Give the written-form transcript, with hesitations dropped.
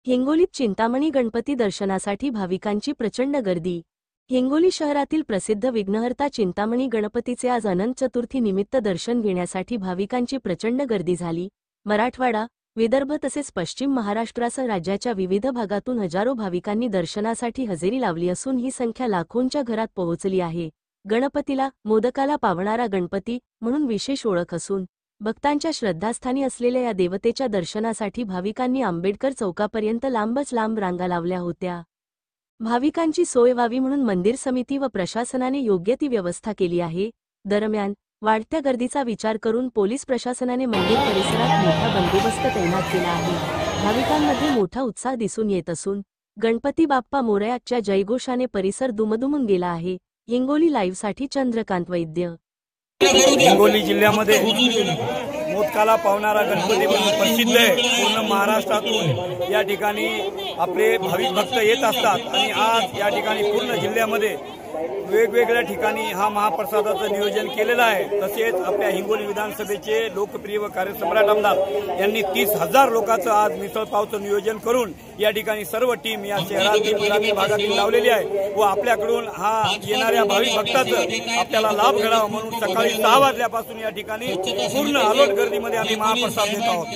हिंगोलीत चिंतामणी गणपती दर्शनासाठी भाविकांची प्रचंड गर्दी। हिंगोली शहरातील प्रसिद्ध विघ्नहर्ता चिंतामणी गणपतीचे आज अनंत चतुर्थी निमित्त दर्शन घेण्यासाठी भाविकांची प्रचंड गर्दी झाली। मराठवाडा, विदर्भ तसेच पश्चिम महाराष्ट्रासह राज्याच्या विविध भागातून हजारो भाविकांनी दर्शनासाठी हजेरी लावली असून ही संख्या लाखोंच्या घरात पोहोचली आहे। गणपतीला, मोदकाला पावणारा गणपती म्हणून विशेष ओळख असून भक्तांच्या श्रद्धास्थानी असलेल्या या देवतेच्या दर्शनासाठी भाविकांनी आंबेडकर चौकापर्यंत लांबच लांब रांगा लावल्या होत्या। भाविकांची सोय व्हावी म्हणून मंदिर समिती व प्रशासनाने योग्य ती व्यवस्था केली आहे। दरम्यान वाढत्या गर्दीचा विचार करून पोलीस प्रशासनाने मंदिर परिसरात मोठा बंदोबस्त तैनात केला आहे। भाविकांमध्ये मोठा उत्साह दिसून येत असून गणपती बाप्पा मोरयाच्या जयघोषाने परिसर दुमदुमून गेला आहे। हिंगोली लाईव्हसाठी चंद्रकांत वैद्य। हिंगोली जिल्ह्यामध्ये मोदकाला पावणारा गणपती म्हणून प्रसिद्ध आहे। पूर्ण महाराष्ट्रातून या ठिकाणी आपले भाविक भक्त येत असतात आणि आज या ठिकाणी पूर्ण जिल्ह्यामध्ये वेगवेगळ्या ठिकाणी हा महाप्रसादाचं नियोजन केलेलं आहे। तसेच आपल्या हिंगोली विधानसभेचे लोकप्रिय व कार्यसम्राट आमदार यांनी 30,000 लोकांचं आज मिसळपावचं नियोजन करून या ठिकाणी सर्व टीम या शहरातील ग्रामीण भागातील लावलेली आहे व आपल्याकडून हा येणाऱ्या भाविक भक्ताचं आपल्याला लाभ घडावा म्हणून सकाळी 6 वाजल्यापासून या ठिकाणी पूर्ण अलर्ट गर्दीमध्ये आम्ही महाप्रसाद देत आहोत।